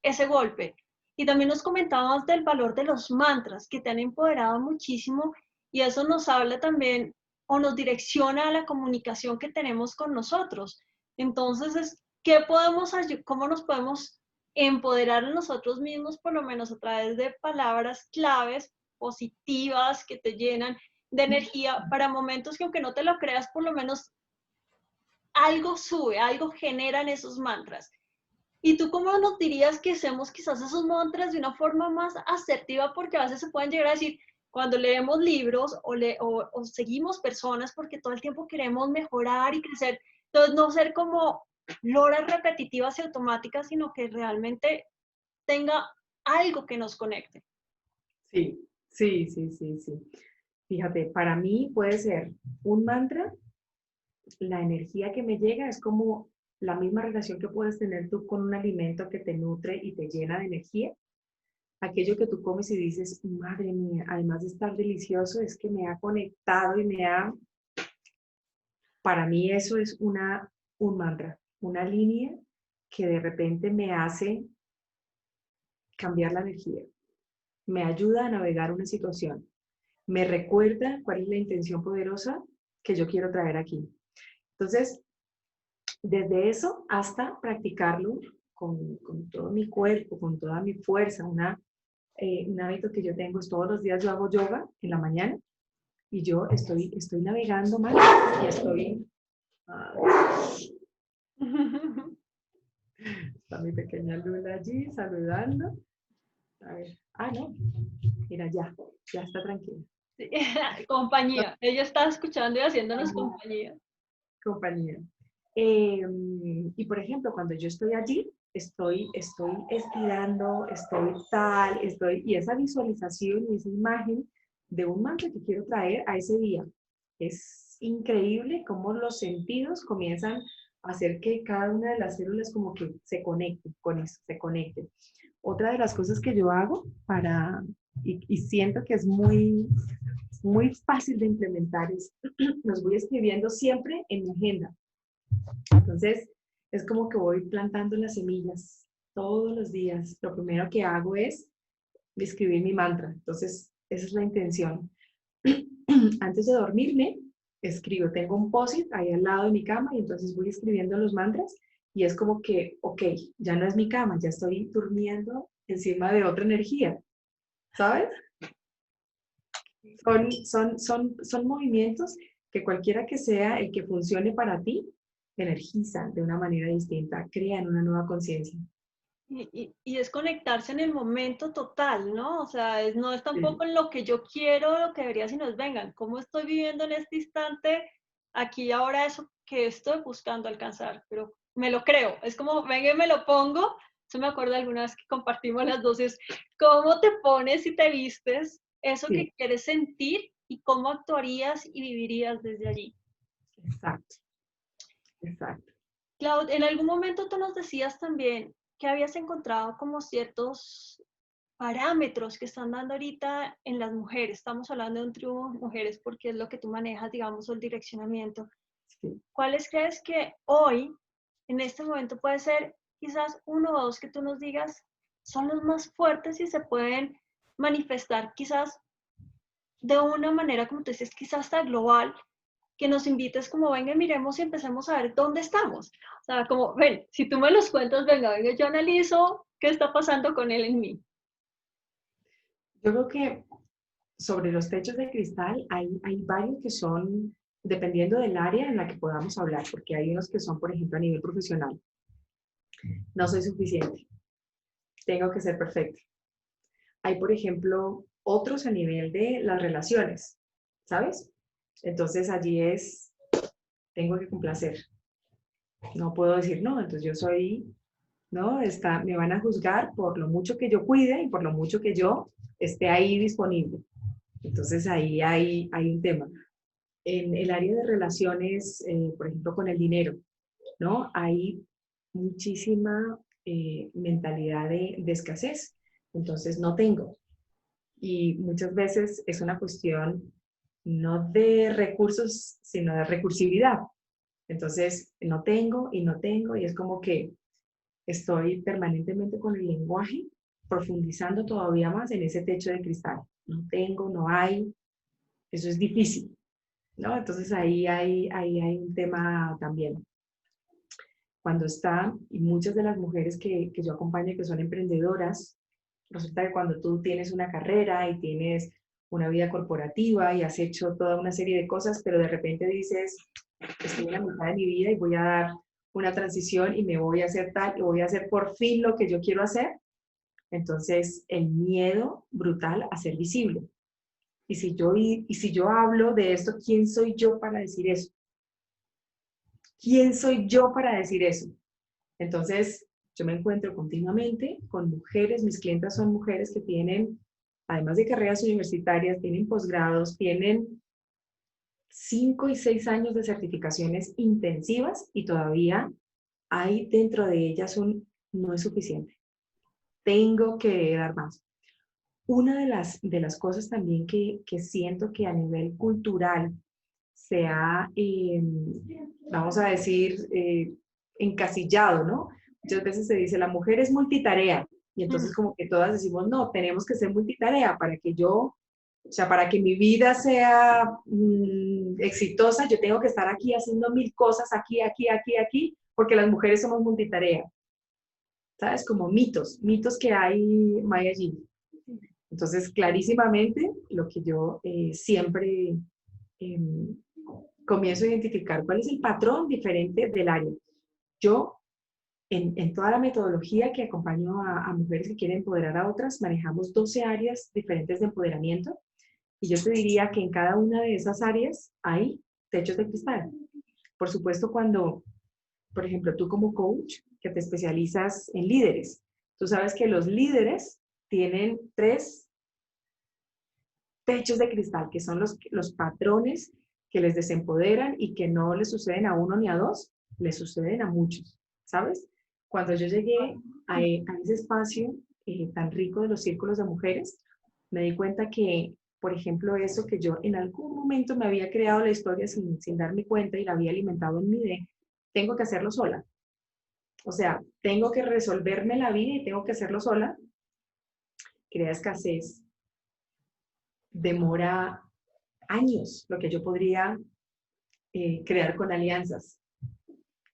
ese golpe. Y también nos comentábamos del valor de los mantras, que te han empoderado muchísimo, y eso nos habla también o nos direcciona a la comunicación que tenemos con nosotros. Entonces, ¿cómo nos podemos empoderar a nosotros mismos, por lo menos a través de palabras claves, positivas, que te llenan de energía para momentos que aunque no te lo creas, por lo menos algo sube, algo generan esos mantras? ¿Y tú cómo nos dirías que hacemos quizás esos mantras de una forma más asertiva? Porque a veces se pueden llegar a decir, cuando leemos libros o seguimos personas porque todo el tiempo queremos mejorar y crecer, entonces no ser como loras repetitivas y automáticas, sino que realmente tenga algo que nos conecte. Sí, sí, sí, sí, sí. Fíjate, para mí puede ser un mantra, la energía que me llega es como la misma relación que puedes tener tú con un alimento que te nutre y te llena de energía. Aquello que tú comes y dices, madre mía, además de estar delicioso, es que me ha conectado y para mí eso es un mantra, una línea que de repente me hace cambiar la energía, me ayuda a navegar una situación, me recuerda cuál es la intención poderosa que yo quiero traer aquí. Entonces, desde eso hasta practicarlo con todo mi cuerpo, con toda mi fuerza, un hábito que yo tengo es todos los días yo hago yoga en la mañana y yo estoy navegando más y estoy Está mi pequeña Lula allí saludando. A ver. Ah, no. Mira, ya está tranquila. Sí. Compañía. Ella está escuchando y haciéndonos Compañía. compañía. Compañía. Y por ejemplo, cuando yo estoy allí, estoy estirando, y esa visualización y esa imagen de un mantra que quiero traer a ese día. Es increíble cómo los sentidos comienzan a hacer que cada una de las células como que se conecte con eso, se conecte. Otra de las cosas que yo hago y siento que es muy fácil de implementar es, los voy escribiendo siempre en mi agenda. Entonces, es como que voy plantando las semillas todos los días. Lo primero que hago es escribir mi mantra. Entonces, esa es la intención. Antes de dormirme, escribo. Tengo un post-it ahí al lado de mi cama y entonces voy escribiendo los mantras y es como que, ok, ya no es mi cama, ya estoy durmiendo encima de otra energía, ¿sabes? Son movimientos que cualquiera que sea el que funcione para ti, energiza de una manera distinta, crean una nueva conciencia. Y es conectarse en el momento total, ¿no? O sea, no es Sí, tampoco en lo que yo quiero, lo que debería, sino es, vengan, ¿cómo estoy viviendo en este instante, aquí y ahora eso que estoy buscando alcanzar? Pero me lo creo, es como, venga y me lo pongo. Eso me acuerdo alguna vez que compartimos las dos, es cómo te pones y te vistes, eso que sí, quieres sentir y cómo actuarías y vivirías desde allí. exacto, exacto. Clau, en algún momento tú nos decías también que habías encontrado como ciertos parámetros que están dando ahorita en las mujeres. Estamos hablando de un triunfo de mujeres porque es lo que tú manejas, digamos, el direccionamiento. Sí. ¿Cuáles crees que hoy, en este momento, puede ser quizás uno o dos que tú nos digas son los más fuertes y se pueden manifestar quizás de una manera, como tú dices, quizás hasta global, que nos invites como, venga, miremos y empecemos a ver dónde estamos? O sea, como, ven, si tú me los cuentas, venga, yo analizo qué está pasando con él en mí. Yo creo que sobre los techos de cristal hay varios que son, dependiendo del área en la que podamos hablar, porque hay unos que son, por ejemplo, a nivel profesional. No soy suficiente, tengo que ser perfecto. Hay, por ejemplo, otros a nivel de las relaciones, ¿sabes? Entonces allí tengo que complacer. No puedo decir no, entonces yo soy, ¿no? Me van a juzgar por lo mucho que yo cuide y por lo mucho que yo esté ahí disponible. Entonces ahí hay un tema. En el área de relaciones, por ejemplo, con el dinero, ¿no? Hay muchísima mentalidad de escasez. Entonces no tengo. Y muchas veces es una cuestión no de recursos, sino de recursividad. Entonces, no tengo y no tengo, y es como que estoy permanentemente con el lenguaje, profundizando todavía más en ese techo de cristal. No tengo, no hay, eso es difícil, ¿no? Entonces ahí hay un tema también. Cuando está, y muchas de las mujeres que yo acompaño que son emprendedoras, resulta que cuando tú tienes una carrera y tienes una vida corporativa y has hecho toda una serie de cosas, pero de repente dices, estoy en la mitad de mi vida y voy a dar una transición y me voy a hacer tal y voy a hacer por fin lo que yo quiero hacer. Entonces, el miedo brutal a ser visible. Y si yo hablo de esto, ¿quién soy yo para decir eso? ¿Quién soy yo para decir eso? Entonces, yo me encuentro continuamente con mujeres, mis clientas son mujeres que tienen, además de carreras universitarias, tienen posgrados, tienen 5 y 6 años de certificaciones intensivas y todavía hay dentro de ellas no es suficiente. Tengo que dar más. Una de las cosas también que siento que a nivel cultural se ha, vamos a decir, encasillado, ¿no? Muchas veces se dice, la mujer es multitarea, y entonces Mm. como que todas decimos, no, tenemos que ser multitarea para que yo, o sea, para que mi vida sea exitosa, yo tengo que estar aquí haciendo mil cosas, aquí, porque las mujeres somos multitarea, ¿sabes? Como mitos que hay allí. Entonces, clarísimamente, lo que yo siempre eh, comienzo a identificar cuál es el patrón diferente del área. yo, en toda la metodología que acompaño a mujeres que quieren empoderar a otras, manejamos 12 áreas diferentes de empoderamiento. Y yo te diría que en cada una de esas áreas hay techos de cristal. Por supuesto, cuando, por ejemplo, tú como coach, que te especializas en líderes, tú sabes que los líderes tienen 3 techos de cristal, que son los patrones que les desempoderan y que no les suceden a uno ni a dos, les suceden a muchos, ¿sabes? Cuando yo llegué a ese espacio tan rico de los círculos de mujeres, me di cuenta que, por ejemplo, eso que yo en algún momento me había creado la historia sin darme cuenta y la había alimentado en mí de, tengo que hacerlo sola. O sea, tengo que resolverme la vida y tengo que hacerlo sola. Crea escasez, demora años lo que yo podría crear con alianzas.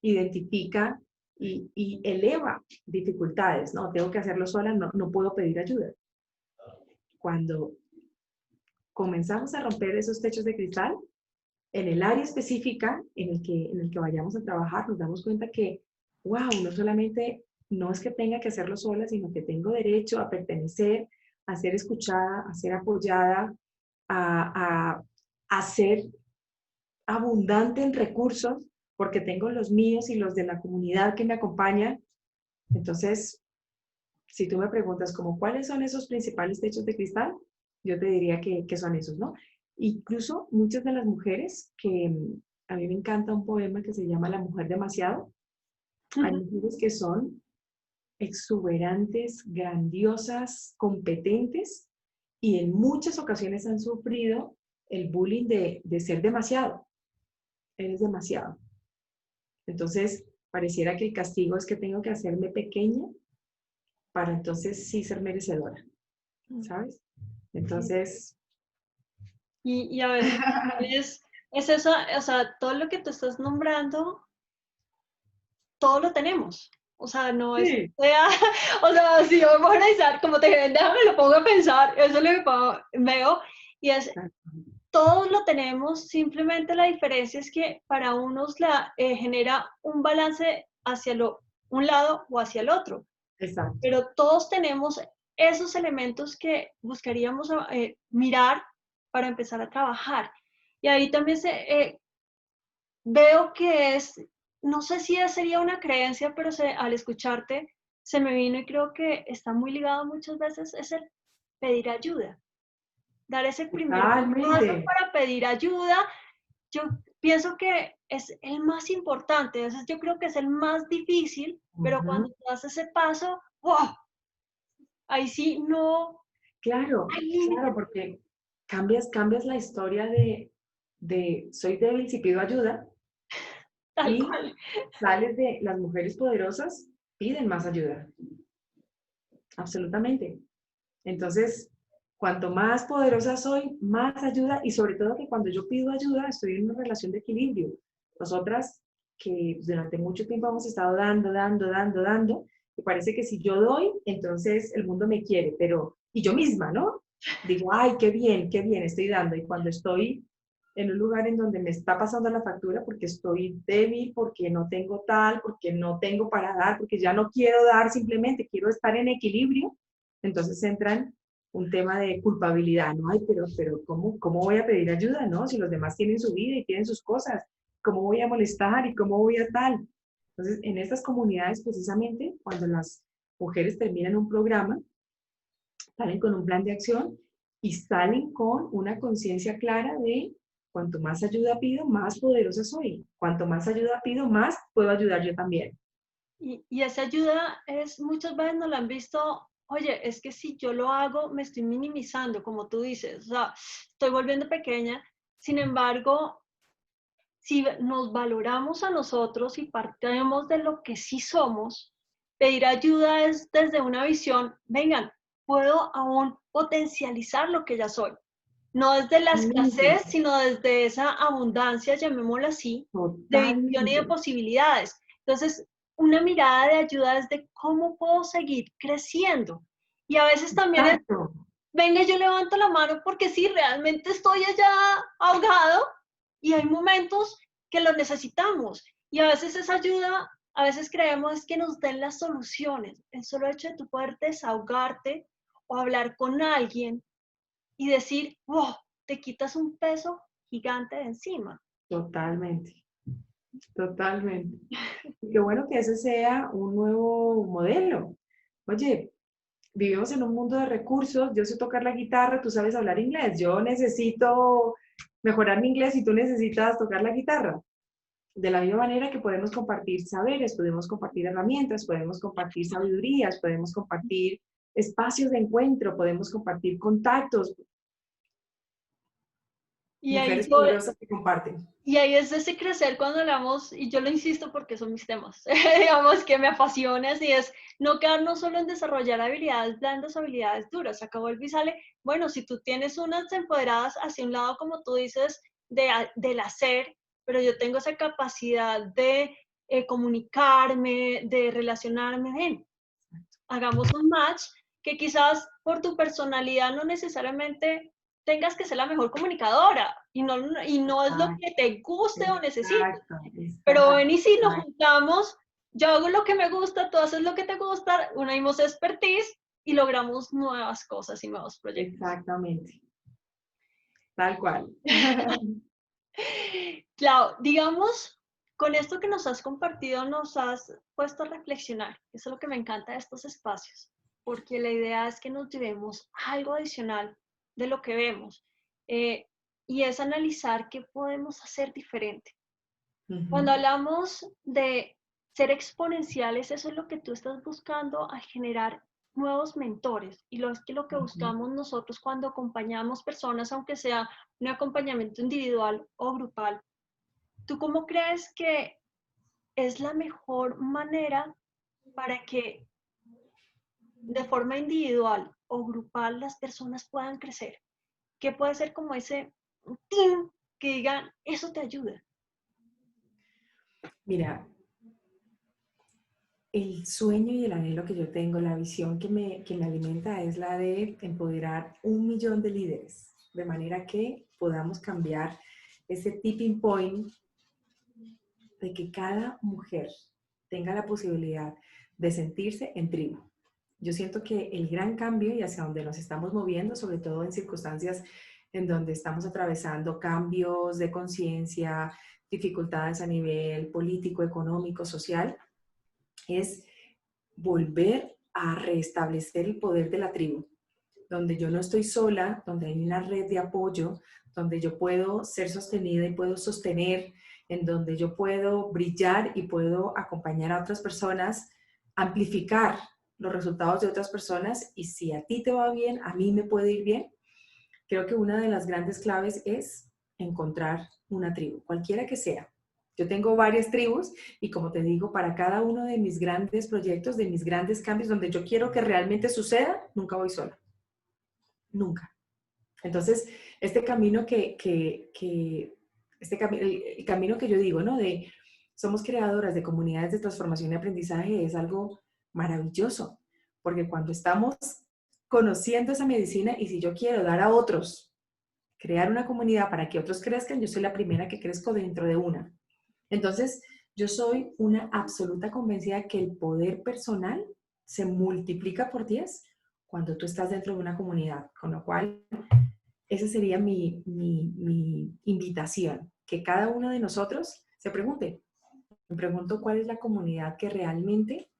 Identifica y eleva dificultades, ¿no? Tengo que hacerlo sola, no puedo pedir ayuda. Cuando comenzamos a romper esos techos de cristal, en el área específica en el que vayamos a trabajar, nos damos cuenta que, wow, no solamente no es que tenga que hacerlo sola, sino que tengo derecho a pertenecer, a ser escuchada, a ser apoyada, a ser abundante en recursos, porque tengo los míos y los de la comunidad que me acompañan. Entonces, si tú me preguntas como cuáles son esos principales techos de cristal, yo te diría que son esos, ¿no? Incluso muchas de las mujeres que a mí me encanta un poema que se llama La mujer demasiado. Hay mujeres que son exuberantes, grandiosas, competentes y en muchas ocasiones han sufrido el bullying de ser demasiado. Eres demasiado. Entonces, pareciera que el castigo es que tengo que hacerme pequeña para entonces sí ser merecedora, ¿sabes? Entonces... Y a veces es eso, o sea, todo lo que tú estás nombrando, todo lo tenemos. O sea, no es, Sí. o sea, si yo me voy a analizar, como te dije, déjame lo pongo a pensar, eso es lo que veo, y es, todos lo tenemos, simplemente la diferencia es que para unos genera un balance hacia un lado o hacia el otro. Exacto. Pero todos tenemos esos elementos que buscaríamos mirar para empezar a trabajar. Y ahí también veo que no sé si sería una creencia, pero al escucharte se me vino y creo que está muy ligado muchas veces, es el pedir ayuda. Dar ese primer paso Totalmente. para pedir ayuda, yo pienso que es el más importante, a veces yo creo que es el más difícil, pero cuando tú das ese paso, ¡wow! Ahí sí no Claro, hay límite. claro, porque cambias la historia de soy débil si pido ayuda Tal y cual. sales de las mujeres poderosas piden más ayuda. Absolutamente. Entonces, cuanto más poderosa soy, más ayuda y sobre todo que cuando yo pido ayuda estoy en una relación de equilibrio. Nosotras que durante mucho tiempo hemos estado dando, y parece que si yo doy, entonces el mundo me quiere, pero, y yo misma, ¿no? Digo, ay, qué bien, estoy dando. Y cuando estoy en un lugar en donde me está pasando la factura porque estoy débil, porque no tengo tal, porque no tengo para dar, porque ya no quiero dar, simplemente quiero estar en equilibrio, entonces entran un tema de culpabilidad, ¿no? Ay, pero ¿cómo voy a pedir ayuda, no? Si los demás tienen su vida y tienen sus cosas, ¿cómo voy a molestar y cómo voy a tal? Entonces, en estas comunidades, precisamente, cuando las mujeres terminan un programa, salen con un plan de acción y salen con una conciencia clara de cuanto más ayuda pido, más poderosa soy. Cuanto más ayuda pido, más puedo ayudar yo también. Y esa ayuda muchas veces nos la han visto, oye, es que si yo lo hago, me estoy minimizando, como tú dices, o sea, estoy volviendo pequeña. Sin embargo, si nos valoramos a nosotros y partimos de lo que sí somos, pedir ayuda es desde una visión, vengan, puedo aún potencializar lo que ya soy. No desde la escasez, Totalmente, sino desde esa abundancia, llamémosla así, de visión y de totalmente. posibilidades. Entonces, una mirada de ayuda es de cómo puedo seguir creciendo. Y a veces también es, Exacto. venga, yo levanto la mano porque sí, realmente estoy allá ahogado y hay momentos que lo necesitamos. Y a veces esa ayuda A veces creemos que nos den las soluciones. El solo hecho de tú poder desahogarte o hablar con alguien y decir, wow, te quitas un peso gigante de encima. Totalmente, totalmente. Y qué bueno que ese sea un nuevo modelo. Oye, vivimos en un mundo de recursos, yo sé tocar la guitarra, tú sabes hablar inglés, yo necesito mejorar mi inglés y tú necesitas tocar la guitarra. De la misma manera que podemos compartir saberes, podemos compartir herramientas, podemos compartir sabidurías, podemos compartir espacios de encuentro, podemos compartir contactos, Y ahí mujeres yo, poderosas que comparten. y ahí es ese crecer cuando hablamos, y yo lo insisto porque son mis temas, digamos que me apasiona, y es no quedarnos solo en desarrollar habilidades blandas, habilidades duras. Acabó el sale, bueno, si tú tienes unas empoderadas hacia un lado, como tú dices, del hacer, pero yo tengo esa capacidad de comunicarme, de relacionarme, ven, hagamos un match que quizás por tu personalidad no necesariamente tengas que ser la mejor comunicadora y no es lo que te guste o necesites. Exacto, Pero ven exacto, y si nos exacto. juntamos, yo hago lo que me gusta, tú haces lo que te gusta, unimos expertise y logramos nuevas cosas y nuevos proyectos. Exactamente, tal cual. Clau, digamos, con esto que nos has compartido, nos has puesto a reflexionar. Eso es lo que me encanta de estos espacios, porque la idea es que nos llevemos algo adicional de lo que vemos eh, y es analizar qué podemos hacer diferente. Cuando Ujú, hablamos de ser exponenciales, eso es lo que tú estás buscando a generar nuevos mentores y lo es que lo que ujú. buscamos nosotros cuando acompañamos personas, aunque sea un acompañamiento individual o grupal. ¿Tú cómo crees que es la mejor manera para que de forma individual o grupal las personas puedan crecer? ¿Qué puede ser como ese team que digan, eso te ayuda? Mira, el sueño y el anhelo que yo tengo, la visión que me alimenta es la de empoderar 1 millón de líderes, de manera que podamos cambiar ese tipping point de que cada mujer tenga la posibilidad de sentirse en tribu. Yo siento que el gran cambio y hacia donde nos estamos moviendo, sobre todo en circunstancias en donde estamos atravesando cambios de conciencia, dificultades a nivel político, económico, social, es volver a restablecer el poder de la tribu, donde yo no estoy sola, donde hay una red de apoyo, donde yo puedo ser sostenida y puedo sostener, en donde yo puedo brillar y puedo acompañar a otras personas, amplificar los resultados de otras personas y si a ti te va bien, a mí me puede ir bien. Creo que una de las grandes claves es encontrar una tribu, cualquiera que sea. Yo tengo varias tribus y como te digo, para cada uno de mis grandes proyectos, de mis grandes cambios, donde yo quiero que realmente suceda, nunca voy sola, nunca. Entonces, este camino el camino que yo digo, ¿no? De somos creadoras de comunidades de transformación y aprendizaje es algo maravilloso, porque cuando estamos conociendo esa medicina y si yo quiero dar a otros, crear una comunidad para que otros crezcan, yo soy la primera que crezco dentro de una. Entonces, yo soy una absoluta convencida que el poder personal se multiplica por 10 cuando tú estás dentro de una comunidad, con lo cual esa sería mi invitación, que cada uno de nosotros se pregunte. Me pregunto cuál es la comunidad que realmente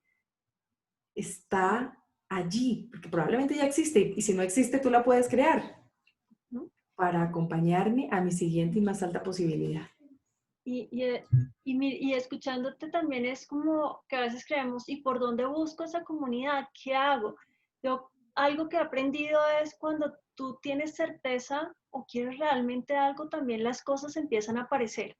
está allí, porque probablemente ya existe y si no existe tú la puedes crear ¿No? para acompañarme a mi siguiente y más alta posibilidad. Y escuchándote también es como que a veces creemos, ¿y por dónde busco esa comunidad? ¿Qué hago? Yo, algo que he aprendido es cuando tú tienes certeza o quieres realmente algo, también las cosas empiezan a aparecer.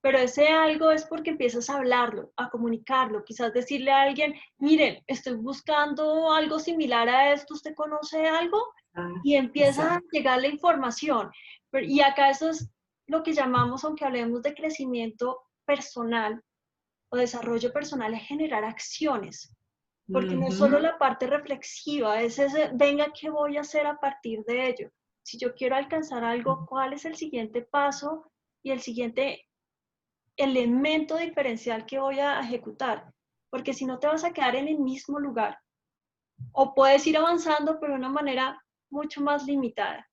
Pero ese algo es porque empiezas a hablarlo, a comunicarlo, quizás decirle a alguien, miren, estoy buscando algo similar a esto, ¿usted conoce algo? Ah, Y empieza a exacto. llegar la información. Y acá eso es lo que llamamos, aunque hablemos de crecimiento personal o desarrollo personal, es generar acciones. Porque no es solo Ujú. la parte reflexiva, es ese, venga, ¿qué voy a hacer a partir de ello? Si yo quiero alcanzar algo, ¿cuál es el siguiente paso y el siguiente elemento diferencial que voy a ejecutar? porque si no te vas a quedar en el mismo lugar. O puedes ir avanzando, pero de una manera mucho más limitada.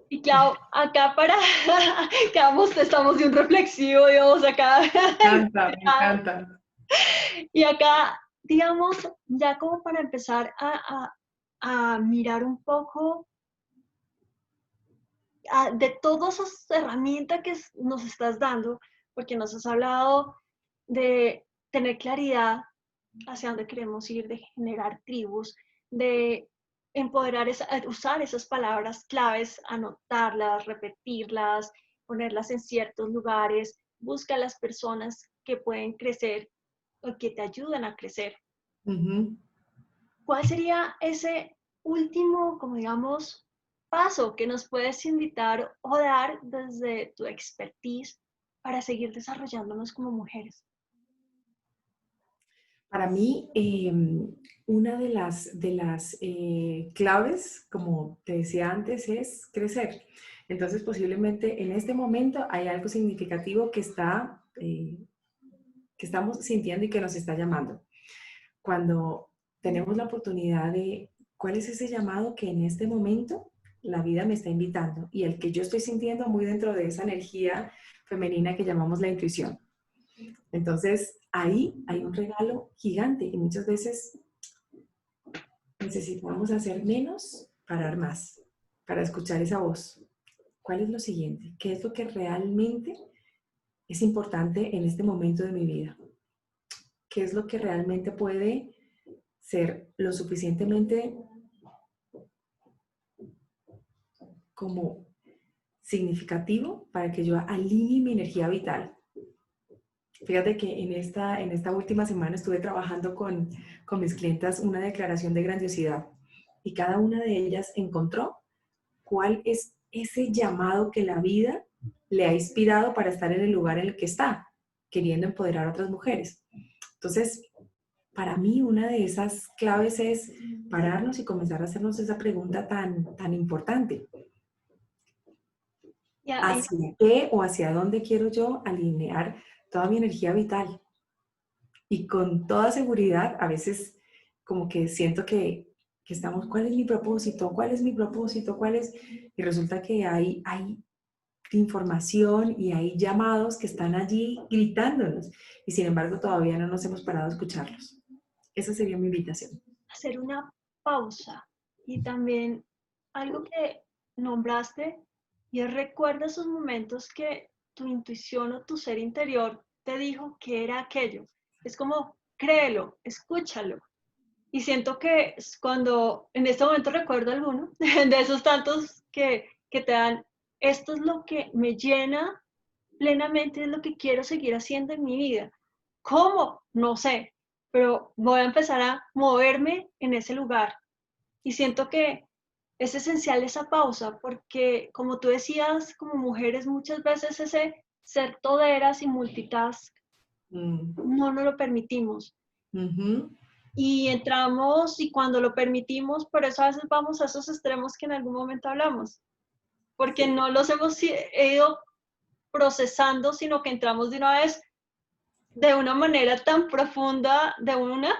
Y claro, acá para, estamos de un reflexivo, digamos, acá. Me encanta. Y acá, digamos, ya como para empezar a mirar un poco de todas esas herramientas que nos estás dando, porque nos has hablado de tener claridad hacia dónde queremos ir, de generar tribus, de empoderar, usar esas palabras claves, anotarlas, repetirlas, ponerlas en ciertos lugares, busca a las personas que pueden crecer o que te ayudan a crecer. Ujú. ¿Cuál sería ese último, como digamos, paso que nos puedes invitar o dar desde tu expertise para seguir desarrollándonos como mujeres? Para mí, una de las claves, como te decía antes, es crecer. Entonces, posiblemente en este momento hay algo significativo que estamos sintiendo y que nos está llamando. Cuando tenemos la oportunidad de cuál es ese llamado que en este momento la vida me está invitando y el que yo estoy sintiendo muy dentro de esa energía femenina que llamamos la intuición. Entonces, ahí hay un regalo gigante y muchas veces necesitamos hacer menos para dar más, para escuchar esa voz. ¿Cuál es lo siguiente? ¿Qué es lo que realmente es importante en este momento de mi vida? ¿Qué es lo que realmente puede ser lo suficientemente como significativo para que yo alinee mi energía vital? Fíjate que en esta última semana estuve trabajando con mis clientas una declaración de grandiosidad y cada una de ellas encontró cuál es ese llamado que la vida le ha inspirado para estar en el lugar en el que está, queriendo empoderar a otras mujeres. Entonces, para mí una de esas claves es pararnos y comenzar a hacernos esa pregunta tan importante. Y ¿Hacia qué o hacia dónde quiero yo alinear toda mi energía vital? Y con toda seguridad, a veces como que siento que estamos, ¿cuál es mi propósito? ¿Cuál es mi propósito? ¿Cuál es? Y resulta que hay información y hay llamados que están allí gritándonos y sin embargo todavía no nos hemos parado a escucharlos. Esa sería mi invitación. hacer una pausa y también algo que nombraste y es recuerda esos momentos que tu intuición o tu ser interior te dijo que era aquello. Es como créelo, escúchalo. Y siento que cuando en este momento recuerdo alguno de esos tantos que te dan, esto es lo que me llena plenamente, es lo que quiero seguir haciendo en mi vida. ¿Cómo? No sé, pero voy a empezar a moverme en ese lugar. Y siento que es esencial esa pausa, porque como tú decías, como mujeres muchas veces ese ser toderas y multitask Mm. no nos lo permitimos. Ujú. Y entramos y cuando lo permitimos, por eso a veces vamos a esos extremos que en algún momento hablamos, porque Sí. no los hemos ido procesando, sino que entramos de una vez de una manera tan profunda, de una,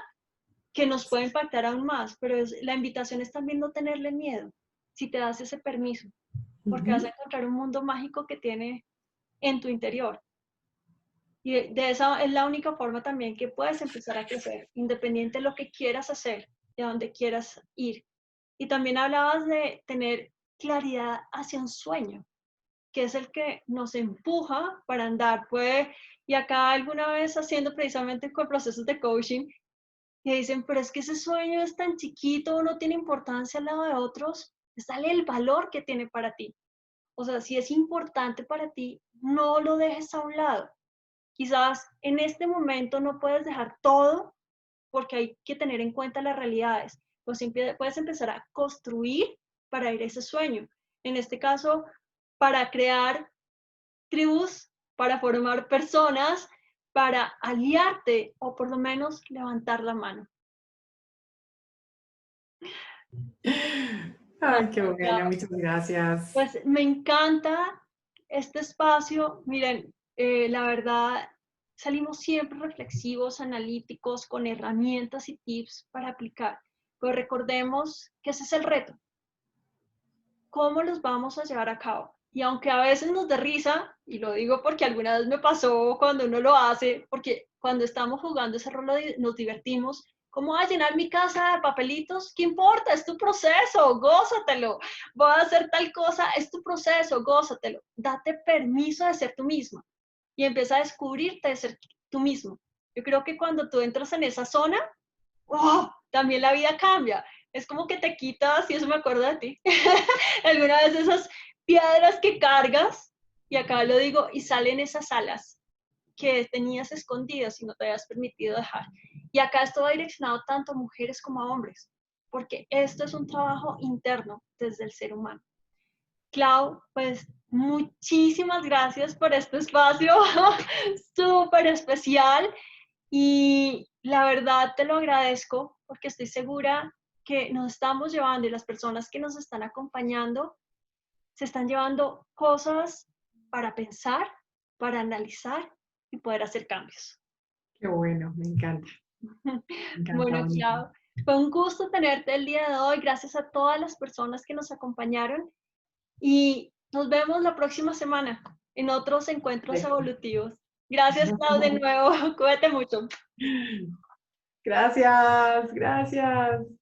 que nos puede impactar aún más, pero la invitación es también no tenerle miedo, si te das ese permiso, porque vas a Ujú. encontrar un mundo mágico que tiene en tu interior. Y de esa es la única forma también que puedes empezar a crecer, independiente de lo que quieras hacer, de dónde quieras ir. Y también hablabas de tener claridad hacia un sueño, que es el que nos empuja para andar. Y acá alguna vez haciendo precisamente con procesos de coaching, que dicen, pero es que ese sueño es tan chiquito, no tiene importancia al lado de otros, sale el valor que tiene para ti. O sea, si es importante para ti, no lo dejes a un lado. Quizás en este momento no puedes dejar todo porque hay que tener en cuenta las realidades. Pues puedes empezar a construir para ir a ese sueño. En este caso, para crear tribus, para formar personas, para aliarte o por lo menos levantar la mano. Ay, qué Gracias, buena, Clau. muchas gracias. Pues me encanta este espacio. Miren, la verdad, salimos siempre reflexivos, analíticos, con herramientas y tips para aplicar. Pero recordemos que ese es el reto. ¿Cómo los vamos a llevar a cabo? Y aunque a veces nos dé risa, y lo digo porque alguna vez me pasó cuando uno lo hace, porque cuando estamos jugando ese rol nos divertimos, ¿cómo voy a llenar mi casa de papelitos? ¿Qué importa? Es tu proceso, gózatelo. Voy a hacer tal cosa, es tu proceso, gózatelo. Date permiso de ser tú misma y empieza a descubrirte de ser tú mismo. Yo creo que cuando tú entras en esa zona, ¡oh!, también la vida cambia. Es como que te quitas, y eso me acuerdo de ti, alguna vez esas piedras que cargas, y acá lo digo, y salen esas alas que tenías escondidas y no te habías permitido dejar. Y acá esto va direccionado tanto a mujeres como a hombres, porque esto es un trabajo interno desde el ser humano. Clau, pues muchísimas gracias por este espacio súper especial y la verdad te lo agradezco porque estoy segura que nos estamos llevando y las personas que nos están acompañando se están llevando cosas para pensar, para analizar y poder hacer cambios. Qué bueno, me encanta. Me encanta, Bueno, bonito. Clau, fue un gusto tenerte el día de hoy. Gracias a todas las personas que nos acompañaron y nos vemos la próxima semana en otros encuentros Perfecto. evolutivos. Gracias, Clau, de nuevo. Cuídate mucho. Gracias, gracias.